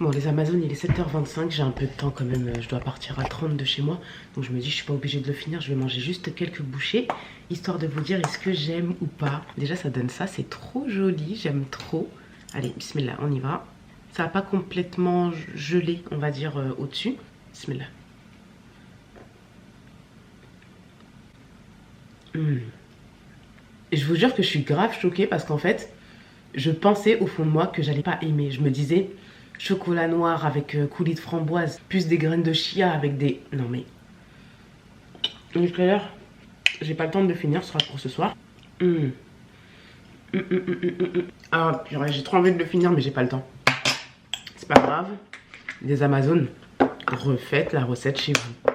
Bon, les Amazones, il est 7h25, j'ai un peu de temps quand même, je dois partir à 30 de chez moi. Donc je me dis, je suis pas obligée de le finir, je vais manger juste quelques bouchées, histoire de vous dire est-ce que j'aime ou pas. Déjà, ça donne ça, c'est trop joli, j'aime trop. Allez, bismillah, on y va. Ça va pas complètement gelé, on va dire, au-dessus. Bismillah. Et je vous jure que je suis grave choquée parce qu'en fait, je pensais au fond de moi que j'allais pas aimer. Je me disais, chocolat noir avec coulis de framboise, plus des graines de chia avec des... Non mais... Jusqu'à l'heure, j'ai pas le temps de le finir, ce sera pour ce soir. Ah purée, j'ai trop envie de le finir mais j'ai pas le temps. C'est pas grave. Des Amazones, refaites la recette chez vous.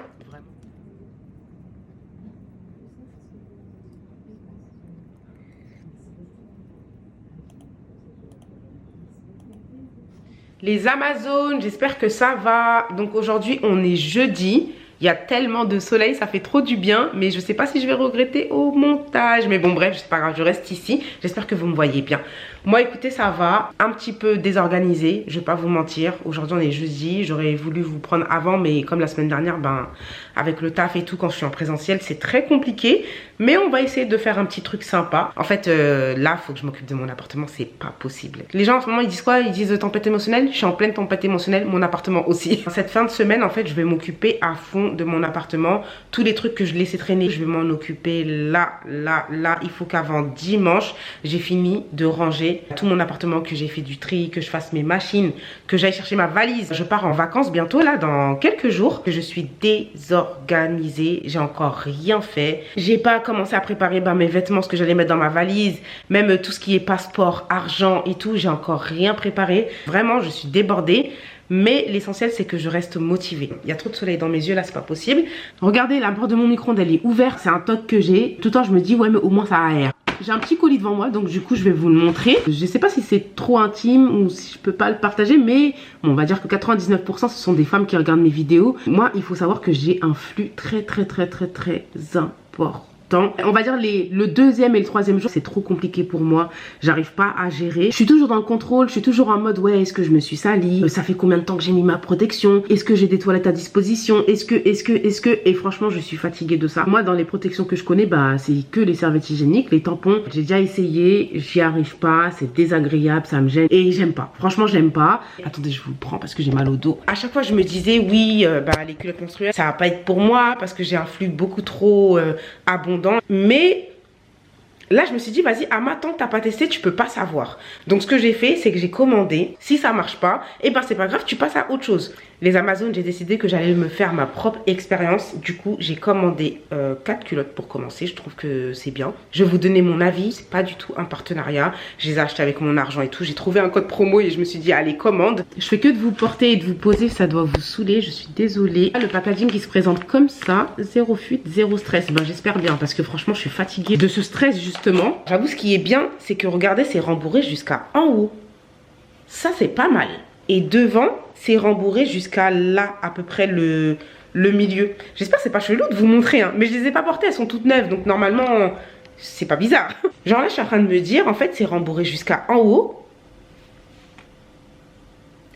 Les Amazones, j'espère que ça va. Donc aujourd'hui, on est jeudi. Il y a tellement de soleil, ça fait trop du bien. Mais je sais pas si je vais regretter au montage. Mais bon, bref, c'est pas grave, je reste ici. J'espère que vous me voyez bien. Moi, écoutez, ça va. Un petit peu désorganisé, je vais pas vous mentir. Aujourd'hui, on est jeudi. J'aurais voulu vous prendre avant, mais comme la semaine dernière, ben, avec le taf et tout, quand je suis en présentiel, c'est très compliqué. Mais on va essayer de faire un petit truc sympa. En fait, là, faut que je m'occupe de mon appartement. C'est pas possible. Les gens, en ce moment, ils disent quoi? Ils disent tempête émotionnelle. Je suis en pleine tempête émotionnelle. Mon appartement aussi. Cette fin de semaine, en fait, je vais m'occuper à fond de mon appartement. Tous les trucs que je laissais traîner, je vais m'en occuper là. Il faut qu'avant dimanche, j'ai fini de ranger tout mon appartement, que j'ai fait du tri, que je fasse mes machines, que j'aille chercher ma valise. Je pars en vacances bientôt, là, dans quelques jours. Je suis désorganisée. J'ai encore rien fait. J'ai pas commencé à préparer mes vêtements, ce que j'allais mettre dans ma valise. Même tout ce qui est passeport, argent et tout, j'ai encore rien préparé. Vraiment, je suis débordée. Mais l'essentiel, c'est que je reste motivée. Il y a trop de soleil dans mes yeux, là, c'est pas possible. Regardez, la porte de mon micro-ondes, elle est ouverte. C'est un toc que j'ai. Tout le temps, je me dis, ouais, mais au moins, ça aère. J'ai un petit colis devant moi, donc du coup, je vais vous le montrer. Je sais pas si c'est trop intime ou si je peux pas le partager, mais bon, on va dire que 99%, ce sont des femmes qui regardent mes vidéos. Moi, il faut savoir que j'ai un flux très important. On va dire le deuxième et le troisième jour, c'est trop compliqué pour moi. J'arrive pas à gérer. Je suis toujours dans le contrôle. Je suis toujours en mode, ouais, est-ce que je me suis salie? Ça fait combien de temps que j'ai mis ma protection? Est-ce que j'ai des toilettes à disposition? Est-ce que... Et franchement, je suis fatiguée de ça. Moi, dans les protections que je connais, bah, c'est que les serviettes hygiéniques, les tampons. J'ai déjà essayé. J'y arrive pas. C'est désagréable. Ça me gêne. Et j'aime pas. Franchement, j'aime pas. Attendez, je vous le prends parce que j'ai mal au dos. À chaque fois, je me disais, oui, les culottes menstruelles, ça va pas être pour moi parce que j'ai un flux beaucoup trop abondant. Mais là, je me suis dit, vas-y, Ama, tant que t'as pas testé, tu peux pas savoir. Donc, ce que j'ai fait, c'est que j'ai commandé. Si ça marche pas, et ben c'est pas grave, tu passes à autre chose. Les Amazones, j'ai décidé que j'allais me faire ma propre expérience. Du coup, j'ai commandé 4 culottes pour commencer. Je trouve que c'est bien. Je vais vous donner mon avis. C'est pas du tout un partenariat. Je les ai achetés avec mon argent et tout. J'ai trouvé un code promo et je me suis dit, allez, commande. Je fais que de vous porter et de vous poser. Ça doit vous saouler. Je suis désolée. Le packaging qui se présente comme ça. Zéro fuite, zéro stress. Ben, j'espère bien parce que franchement, je suis fatiguée de ce stress justement. J'avoue, ce qui est bien, c'est que regardez, c'est rembourré jusqu'à en haut. Ça, c'est pas mal. Et devant, c'est rembourré jusqu'à là, à peu près le milieu. J'espère que c'est pas chelou de vous montrer, hein. Mais je les ai pas portées, elles sont toutes neuves. Donc normalement, c'est pas bizarre. Genre là, je suis en train de me dire, en fait, c'est rembourré jusqu'à en haut.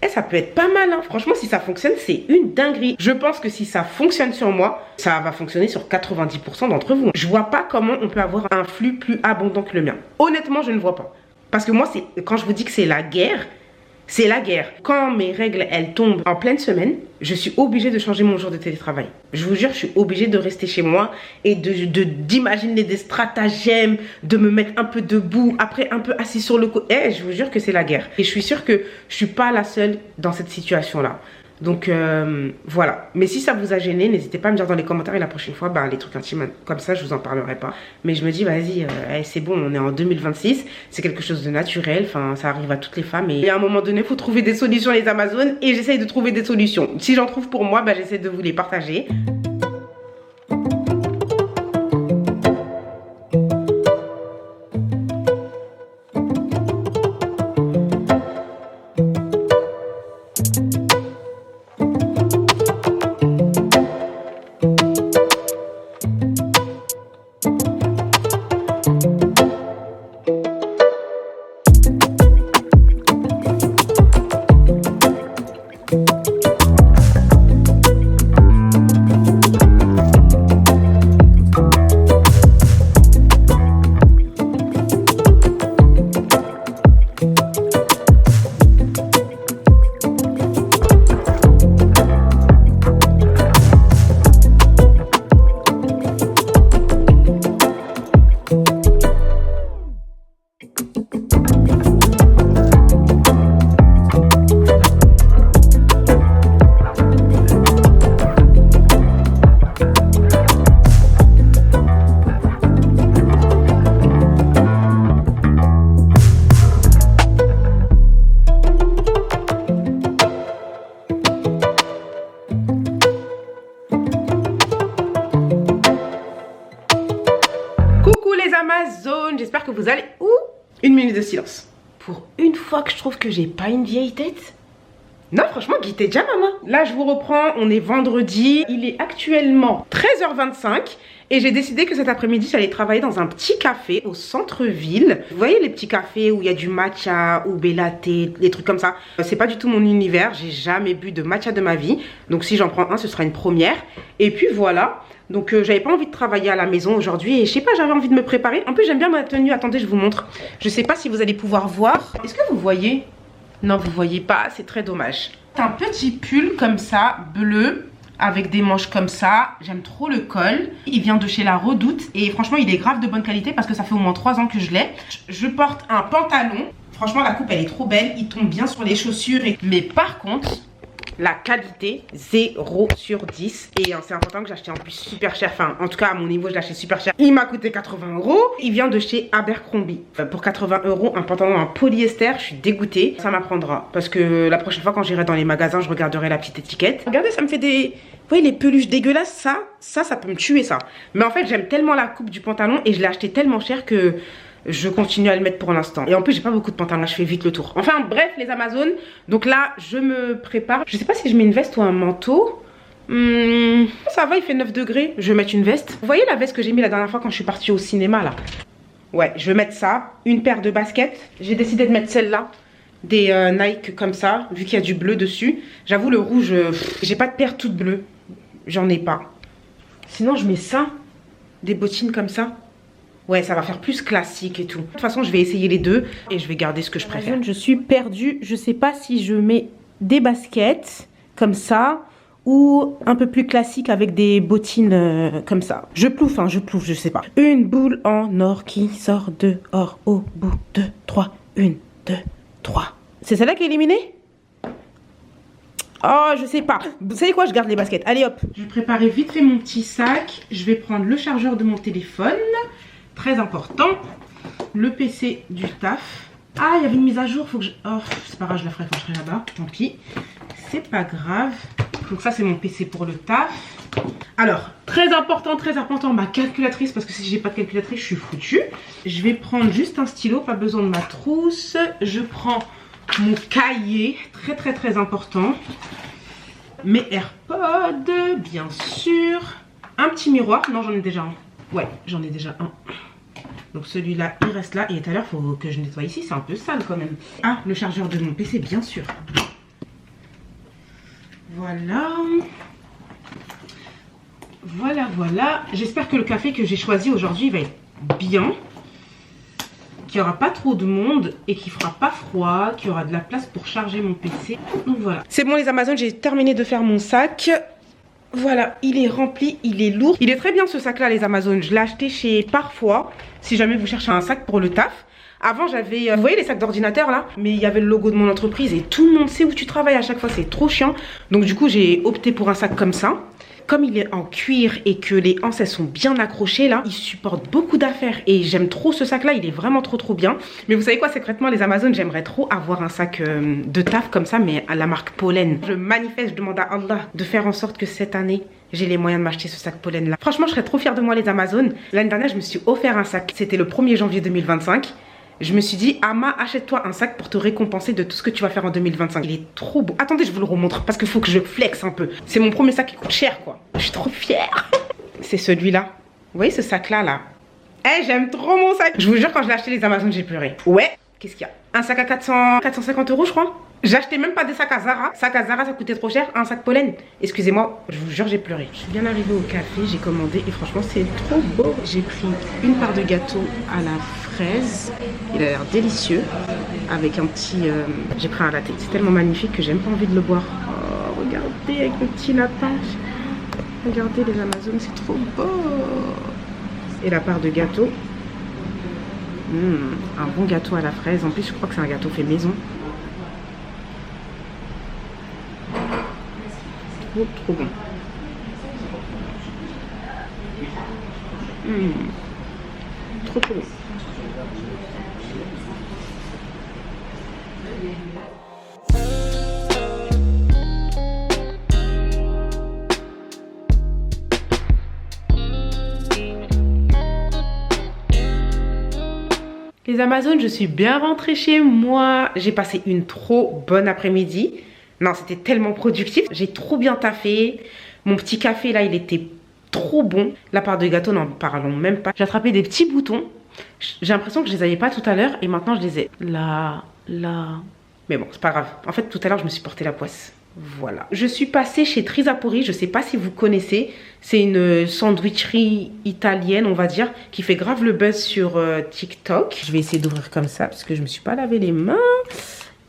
Et ça peut être pas mal, hein. Franchement, si ça fonctionne, c'est une dinguerie. Je pense que si ça fonctionne sur moi, ça va fonctionner sur 90% d'entre vous. Je vois pas comment on peut avoir un flux plus abondant que le mien. Honnêtement, je ne vois pas. Parce que moi, quand je vous dis que c'est la guerre, c'est la guerre. Quand mes règles, elles tombent en pleine semaine, je suis obligée de changer mon jour de télétravail. Je vous jure, je suis obligée de rester chez moi et d'imaginer des stratagèmes, de me mettre un peu debout, après un peu assis sur le côté. Je vous jure que c'est la guerre. Et je suis sûre que je suis pas la seule dans cette situation-là. Donc voilà. Mais si ça vous a gêné, n'hésitez pas à me dire dans les commentaires et la prochaine fois, les trucs intimes comme ça, je vous en parlerai pas. Mais je me dis, vas-y, c'est bon, on est en 2026, c'est quelque chose de naturel, enfin ça arrive à toutes les femmes. Et à un moment donné, il faut trouver des solutions les Amazones et j'essaye de trouver des solutions. Si j'en trouve pour moi, j'essaie de vous les partager. vous allez où? Une minute de silence. Pour une fois que je trouve que j'ai pas une vieille tête. Non, franchement, Guy, t'es déjà maman. Là, je vous reprends, on est vendredi. Il est actuellement 13h25. Et j'ai décidé que cet après-midi, j'allais travailler dans un petit café au centre-ville. Vous voyez les petits cafés où il y a du matcha ou latte, des trucs comme ça. C'est pas du tout mon univers. J'ai jamais bu de matcha de ma vie. Donc si j'en prends un, ce sera une première. Et puis voilà. Donc j'avais pas envie de travailler à la maison aujourd'hui. Et je sais pas, j'avais envie de me préparer. En plus, j'aime bien ma tenue. Attendez, je vous montre. Je sais pas si vous allez pouvoir voir. Est-ce que vous voyez? Non, vous voyez pas. C'est très dommage. C'est un petit pull comme ça, bleu, avec des manches comme ça. J'aime trop le col. Il vient de chez La Redoute et franchement il est grave de bonne qualité parce que ça fait au moins 3 ans que je l'ai. Je porte un pantalon. Franchement la coupe elle est trop belle. Il tombe bien sur les chaussures. Mais par contre la qualité 0 sur 10. Et c'est un pantalon que j'ai acheté en plus super cher. Enfin en tout cas à mon niveau je l'ai acheté super cher. Il m'a coûté 80 €. Il vient de chez Abercrombie. Pour 80 € un pantalon en polyester. Je suis dégoûtée. Ça m'apprendra. Parce que la prochaine fois quand j'irai dans les magasins je regarderai la petite étiquette. Regardez ça me fait des... Vous voyez les peluches dégueulasses, ça peut me tuer ça. Mais en fait j'aime tellement la coupe du pantalon et je l'ai acheté tellement cher que je continue à le mettre pour l'instant. Et en plus j'ai pas beaucoup de pantalons, là je fais vite le tour. Enfin bref les Amazones. Donc là je me prépare. Je sais pas si je mets une veste ou un manteau. Ça va, il fait 9 degrés. Je vais mettre une veste. Vous voyez la veste que j'ai mis la dernière fois quand je suis partie au cinéma là? Ouais, je vais mettre ça. Une paire de baskets. J'ai décidé de mettre celle-là. Des Nike comme ça, vu qu'il y a du bleu dessus. J'avoue le rouge, j'ai pas de paire toute bleue. J'en ai pas. Sinon je mets ça. Des bottines comme ça. Ouais, ça va faire plus classique et tout. De toute façon je vais essayer les deux. Et je vais garder ce que je préfère. Je suis perdue. Je sais pas si je mets des baskets comme ça. Ou un peu plus classique avec des bottines comme ça. Je plouffe, je sais pas. Une boule en or qui sort dehors au bout de 3. 1, 2, 3. C'est celle-là qui est éliminée? Oh, je sais pas. Vous savez quoi? Je garde les baskets. Allez hop. Je vais préparer vite fait mon petit sac. Je vais prendre le chargeur de mon téléphone. Très important. Le PC du taf. Ah, il y avait une mise à jour. Faut que je... Oh, c'est pas grave, je la ferai quand je serai là-bas. Tant pis. C'est pas grave. Donc ça, c'est mon PC pour le taf. Alors, très important, ma calculatrice. Parce que si j'ai pas de calculatrice, je suis foutue. Je vais prendre juste un stylo. Pas besoin de ma trousse. Je prends... mon cahier, très important. Mes AirPods, bien sûr. Un petit miroir, non j'en ai déjà un. Ouais, j'en ai déjà un. Donc celui-là, il reste là. Et tout à l'heure, il faut que je nettoie ici, c'est un peu sale quand même. Ah, le chargeur de mon PC, bien sûr. Voilà. Voilà. J'espère que le café que j'ai choisi aujourd'hui va être bien. Qu'il n'y aura pas trop de monde et qu'il fera pas froid, qu'il y aura de la place pour charger mon PC. Donc voilà. C'est bon les Amazones, j'ai terminé de faire mon sac. Voilà, il est rempli, il est lourd. Il est très bien ce sac là les Amazones. Je l'ai acheté chez Parfois. Si jamais vous cherchez un sac pour le taf. Avant j'avais, vous voyez les sacs d'ordinateur là? Mais il y avait le logo de mon entreprise et tout le monde sait où tu travailles à chaque fois, c'est trop chiant. Donc du coup j'ai opté pour un sac comme ça. Comme il est en cuir et que les anses elles sont bien accrochées là, il supporte beaucoup d'affaires et j'aime trop ce sac là, il est vraiment trop bien. Mais vous savez quoi, secrètement les Amazones, j'aimerais trop avoir un sac de taf comme ça mais à la marque Pollen. Je manifeste, je demande à Allah de faire en sorte que cette année j'ai les moyens de m'acheter ce sac Pollen là. Franchement je serais trop fière de moi les Amazones. L'année dernière je me suis offert un sac, c'était le 1er janvier 2025. Je me suis dit, Ama, achète-toi un sac pour te récompenser de tout ce que tu vas faire en 2025. Il est trop beau. Attendez, je vous le remontre parce qu'il faut que je flex un peu. C'est mon premier sac qui coûte cher, quoi. Je suis trop fière. C'est celui-là. Vous voyez ce sac-là, là? Eh, j'aime trop mon sac. Je vous jure, quand je l'ai acheté les Amazones, j'ai pleuré. Ouais. Qu'est-ce qu'il y a? Un sac à 450 €, je crois. J'achetais même pas des sacs à Zara. Sac à Zara, ça coûtait trop cher. Un sac Pollen. Excusez-moi, je vous jure, j'ai pleuré. Je suis bien arrivée au café, j'ai commandé et franchement, c'est trop beau. J'ai pris une part de gâteau à la fraise. Il a l'air délicieux. Avec un petit... j'ai pris un latte. C'est tellement magnifique que j'ai même pas envie de le boire. Oh, regardez avec le petit lapin. Regardez les Amazones, c'est trop beau. Et la part de gâteau. Un bon gâteau à la fraise. En plus, je crois que c'est un gâteau fait maison. Trop bon. Trop bon. Les Amazones, je suis bien rentrée chez moi. J'ai passé une trop bonne après-midi. Non, c'était tellement productif. J'ai trop bien taffé. Mon petit café, là, il était trop bon. La part de gâteau, n'en parlons même pas. J'ai attrapé des petits boutons. J'ai l'impression que je les avais pas tout à l'heure. Et maintenant, je les ai là. Mais bon, c'est pas grave. En fait, tout à l'heure, je me suis porté la poisse. Voilà. Je suis passée chez Trisapori. Je sais pas si vous connaissez. C'est une sandwicherie italienne, on va dire, qui fait grave le buzz sur TikTok. Je vais essayer d'ouvrir comme ça parce que je me suis pas lavé les mains.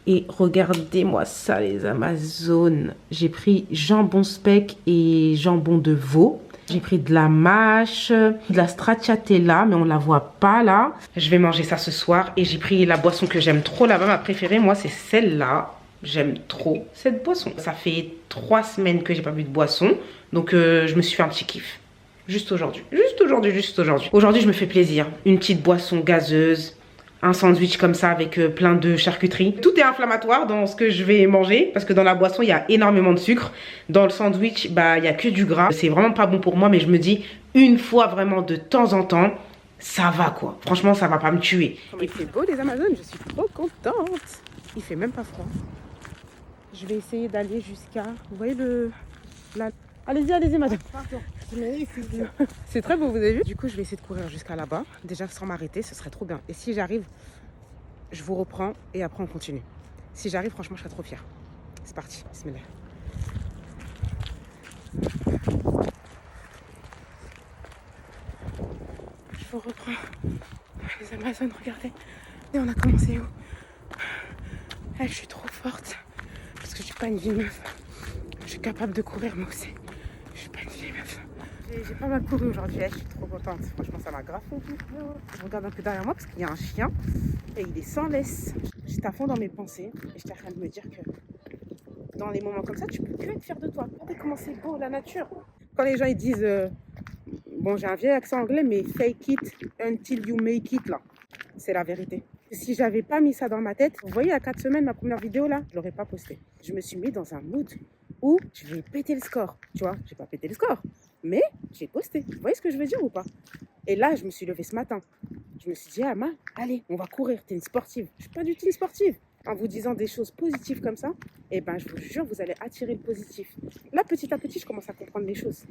Et regardez-moi ça, les Amazones. J'ai pris jambon speck et jambon de veau. J'ai pris de la mâche, de la stracciatella, mais on la voit pas là. Je vais manger ça ce soir. Et j'ai pris la boisson que j'aime trop là-bas. Ma préférée, moi, c'est celle-là. J'aime trop cette boisson. Ça fait 3 semaines que j'ai pas bu de boisson. Donc je me suis fait un petit kiff. Juste aujourd'hui. Aujourd'hui, je me fais plaisir. Une petite boisson gazeuse. Un sandwich comme ça avec plein de charcuterie. Tout est inflammatoire dans ce que je vais manger. Parce que dans la boisson, il y a énormément de sucre. Dans le sandwich, bah, il n'y a que du gras. C'est vraiment pas bon pour moi. Mais je me dis, une fois vraiment de temps en temps, ça va quoi. Franchement, ça va pas me tuer. Il fait beau les Amazones. Je suis trop contente. Il fait même pas froid. Je vais essayer d'aller jusqu'à... Vous voyez le... Allez-y, madame. C'est très beau, vous avez vu? Du coup, je vais essayer de courir jusqu'à là-bas. Déjà, sans m'arrêter, ce serait trop bien. Et si j'arrive, je vous reprends et après, on continue. Si j'arrive, franchement, je serais trop fière. C'est parti. Bismillah. Je vous reprends. Les Amazones, regardez. Et on a commencé où? Je suis trop forte. Parce que je suis pas une vieille meuf. Je suis capable de courir moi aussi. Je suis pas une vieille meuf. J'ai pas mal couru aujourd'hui. Je suis trop contente. Franchement, ça m'a grave fait du bien. Je regarde un peu derrière moi parce qu'il y a un chien. Et il est sans laisse. J'étais à fond dans mes pensées. Et j'étais en train de me dire que dans les moments comme ça, tu peux que être fier de toi. Regardez comment c'est beau la nature. Quand les gens ils disent bon, j'ai un vieil accent anglais, mais fake it until you make it là. C'est la vérité. Si j'avais pas mis ça dans ma tête, vous voyez, à 4 semaines, ma première vidéo là, je l'aurais pas postée. Je me suis mis dans un mood où je vais péter le score. Tu vois, j'ai pas pété le score, mais j'ai posté. Vous voyez ce que je veux dire ou pas? Et là, je me suis levée ce matin. Je me suis dit, Ama, allez, on va courir. T'es une sportive. Je suis pas du tout une sportive. En vous disant des choses positives comme ça, eh ben, je vous jure, vous allez attirer le positif. Là, petit à petit, je commence à comprendre les choses.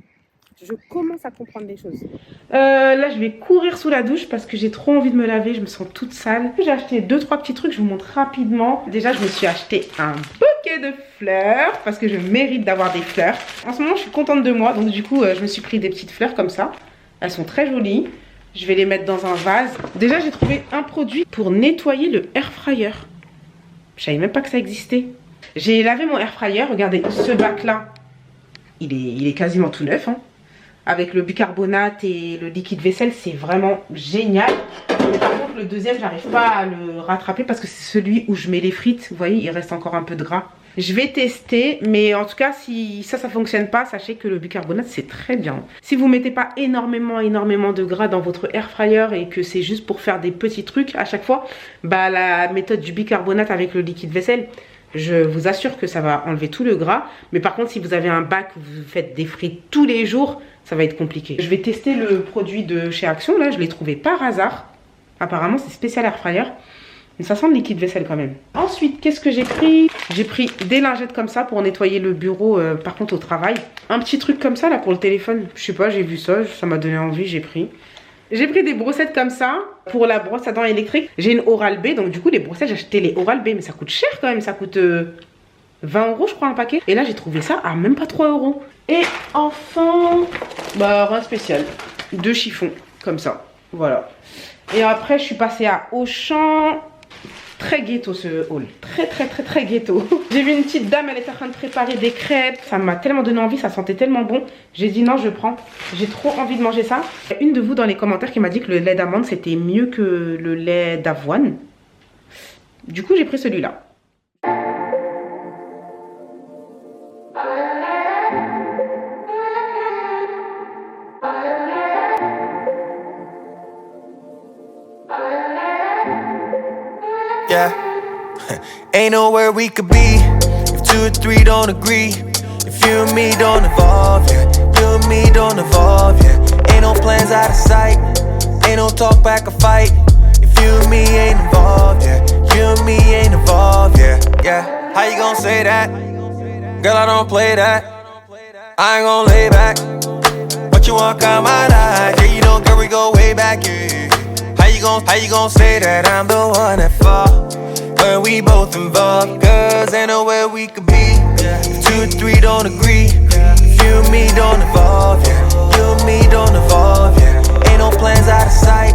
Je commence à comprendre les choses. Là, je vais courir sous la douche parce que j'ai trop envie de me laver. Je me sens toute sale. J'ai acheté 2-3 petits trucs. Je vous montre rapidement. Déjà, je me suis acheté un bouquet de fleurs parce que je mérite d'avoir des fleurs. En ce moment, je suis contente de moi. Donc, du coup, je me suis pris des petites fleurs comme ça. Elles sont très jolies. Je vais les mettre dans un vase. Déjà, j'ai trouvé un produit pour nettoyer le air fryer. Je savais même pas que ça existait. J'ai lavé mon air fryer. Regardez, ce bac-là, il est quasiment tout neuf, hein. Avec le bicarbonate et le liquide vaisselle, c'est vraiment génial. Mais par contre, le deuxième, j'arrive pas à le rattraper parce que c'est celui où je mets les frites. Vous voyez, il reste encore un peu de gras. Je vais tester, mais en tout cas, si ça fonctionne pas, sachez que le bicarbonate, c'est très bien. Si vous mettez pas énormément de gras dans votre air fryer et que c'est juste pour faire des petits trucs à chaque fois, bah la méthode du bicarbonate avec le liquide vaisselle, je vous assure que ça va enlever tout le gras. Mais par contre, si vous avez un bac où vous faites des frites tous les jours, ça va être compliqué. Je vais tester le produit de chez Action. Là, je l'ai trouvé par hasard. Apparemment, c'est spécial air fryer. Mais ça sent le liquide vaisselle quand même. Ensuite, qu'est-ce que j'ai pris? J'ai pris des lingettes comme ça pour nettoyer le bureau, par contre au travail. Un petit truc comme ça là pour le téléphone. Je sais pas, j'ai vu ça, ça m'a donné envie, j'ai pris. J'ai pris des brossettes comme ça pour la brosse à dents électrique. J'ai une Oral-B, donc du coup les brossettes, j'ai acheté les Oral-B, mais ça coûte cher quand même, ça coûte 20 € je crois un paquet. Et là j'ai trouvé ça à même pas 3 €. Et enfin, bah rien de spécial, 2 chiffons comme ça, voilà. Et après je suis passée à Auchan. Très ghetto ce haul, très ghetto. J'ai vu une petite dame, elle était en train de préparer des crêpes. Ça m'a tellement donné envie, ça sentait tellement bon. J'ai dit non, je prends. J'ai trop envie de manger ça. Il y a une de vous dans les commentaires qui m'a dit que le lait d'amande c'était mieux que le lait d'avoine. Du coup j'ai pris celui-là. Yeah, ain't nowhere we could be if 2 or 3 don't agree. If you and me don't evolve, yeah, you and me don't evolve, yeah. Ain't no plans out of sight, ain't no talk back or fight. If You and me ain't involved, yeah. You and me ain't involved, yeah, yeah. How you gon' say that? Girl, I don't play that. I ain't gon' lay back. But you walk out my life, yeah, you know, girl, we go way back, yeah. How you gon' say that I'm the one that fall when we both involved? Cause ain't nowhere we could be if 2 or 3 don't agree. If you and me don't evolve, yeah. You and me don't evolve, yeah. Ain't no plans out of sight,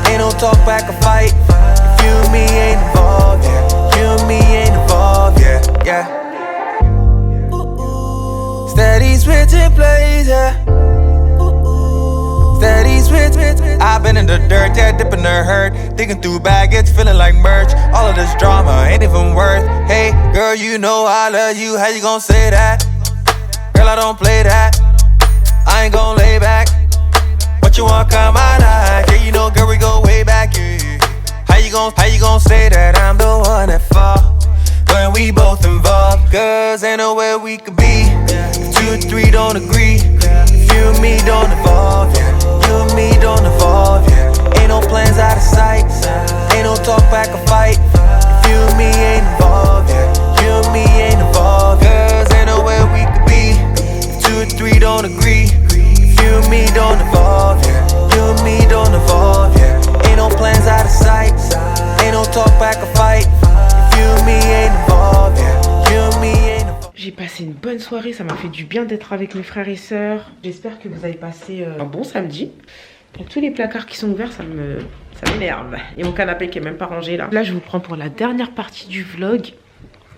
ain't no talk back or fight. If you and me ain't involved, yeah. You and me ain't involved, yeah, yeah. Steady switching plays, yeah. Steady switch. I've been in the dirt, yeah, dipping the hurt. Digging through baggage, feeling like merch. All of this drama ain't even worth. Hey, girl, you know I love you. How you gon' say that? Girl, I don't play that. I ain't gon' lay back. But you walk out my life, yeah, you know, girl, we go way back, yeah. How you gon' say that I'm the one that fall when we both involved? Cause ain't nowhere we could be if 2 or 3 don't agree. If you and me don't evolve, yeah. You and me don't evolve, yeah. Ain't no plans out of sight, ain't no talk back or fight. If you and me ain't involved, yeah. You and me ain't involved, cause ain't nowhere we could be if 2 or 3 don't agree. If you and me don't evolve, yeah. You and me don't evolve, yeah. Ain't no plans out of sight, ain't no talk back or fight. If you and me ain't involved, yeah. You and me ain't involved. J'ai passé une bonne soirée, ça m'a fait du bien d'être avec mes frères et sœurs. J'espère que vous avez passé un bon samedi. Donc tous les placards qui sont ouverts, ça m'énerve. Et mon canapé qui est même pas rangé là. Là, je vous prends pour la dernière partie du vlog.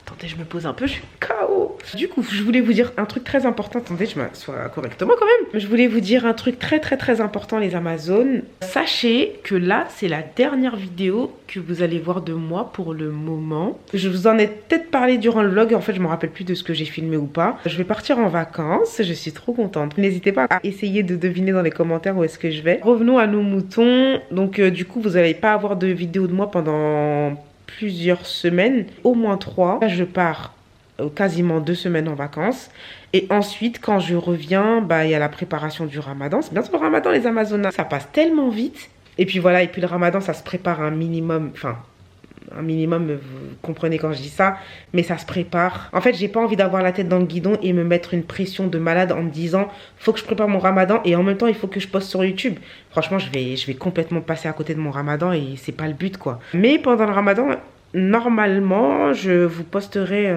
Attendez, je me pose un peu, je suis KO. Du coup, je voulais vous dire un truc très important. Attendez, je m'assois correctement quand même. Je voulais vous dire un truc très important, les Amazones. Sachez que là, c'est la dernière vidéo que vous allez voir de moi pour le moment. Je vous en ai peut-être parlé durant le vlog. En fait, je me rappelle plus de ce que j'ai filmé ou pas. Je vais partir en vacances. Je suis trop contente. N'hésitez pas à essayer de deviner dans les commentaires où est-ce que je vais. Revenons à nos moutons. Donc, du coup, vous n'allez pas avoir de vidéo de moi pendant plusieurs semaines, au moins 3. Là, je pars quasiment 2 semaines en vacances. Et ensuite, quand je reviens, bah, il y a la préparation du ramadan. C'est bientôt le ramadan, les Amazonas. Ça passe tellement vite. Et puis voilà, et puis le ramadan, ça se prépare un minimum. Enfin, un minimum, vous comprenez quand je dis ça. Mais ça se prépare. En fait, j'ai pas envie d'avoir la tête dans le guidon et me mettre une pression de malade en me disant faut que je prépare mon ramadan et en même temps, il faut que je poste sur YouTube. Franchement, je vais complètement passer à côté de mon ramadan et c'est pas le but, quoi. Mais pendant le ramadan, normalement, je vous posterai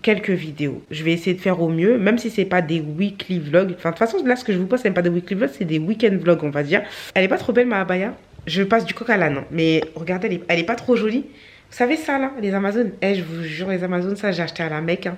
quelques vidéos. Je vais essayer de faire au mieux, même si c'est pas des weekly vlogs. Enfin, de toute façon, là, ce que je vous poste, c'est pas des weekly vlogs, c'est des week-end vlogs, on va dire. Elle est pas trop belle, ma abaya. Je passe du coq à l'âne, mais regardez, elle est pas trop jolie. Vous savez ça, là, les Amazones? Je vous jure, les Amazones, ça, j'ai acheté à la Mecque, hein.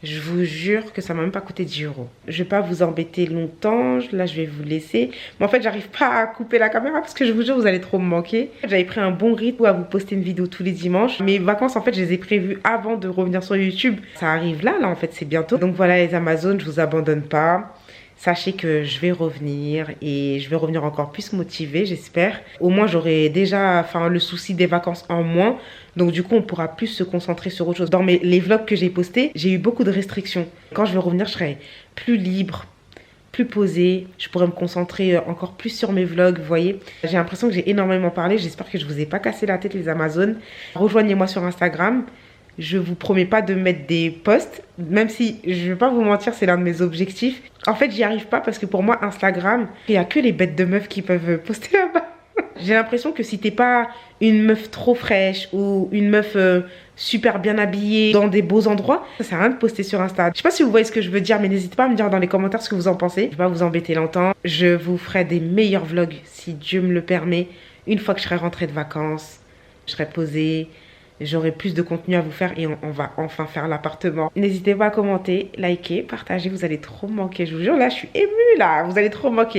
Je vous jure que ça m'a même pas coûté 10 €. Je vais pas vous embêter longtemps. Là, je vais vous laisser. Mais en fait, j'arrive pas à couper la caméra parce que je vous jure, vous allez trop me manquer. J'avais pris un bon rythme à vous poster une vidéo tous les dimanches. Mes vacances, en fait, je les ai prévues avant de revenir sur YouTube. Ça arrive là, en fait, c'est bientôt. Donc voilà, les Amazones, je vous abandonne pas. Sachez que je vais revenir et je vais revenir encore plus motivée, j'espère. Au moins, j'aurai déjà le souci des vacances en moins. Donc du coup, on pourra plus se concentrer sur autre chose. Dans les vlogs que j'ai postés, j'ai eu beaucoup de restrictions. Quand je vais revenir, je serai plus libre, plus posée. Je pourrai me concentrer encore plus sur mes vlogs, vous voyez. J'ai l'impression que j'ai énormément parlé. J'espère que je vous ai pas cassé la tête, les Amazones. Rejoignez-moi sur Instagram. Je vous promets pas de mettre des posts, même si, je vais pas vous mentir, c'est l'un de mes objectifs. En fait, j'y arrive pas parce que pour moi, Instagram, il y a que les bêtes de meufs qui peuvent poster là-bas. J'ai l'impression que si t'es pas une meuf trop fraîche ou une meuf super bien habillée dans des beaux endroits, ça sert à rien de poster sur Insta. Je sais pas si vous voyez ce que je veux dire, mais n'hésitez pas à me dire dans les commentaires ce que vous en pensez. Je vais pas vous embêter longtemps. Je vous ferai des meilleurs vlogs, si Dieu me le permet, une fois que je serai rentrée de vacances. Je serai posée. J'aurai plus de contenu à vous faire et on va enfin faire l'appartement. N'hésitez pas à commenter, liker, partager, vous allez trop me manquer. Je vous jure, là, je suis émue, là. Vous allez trop me manquer.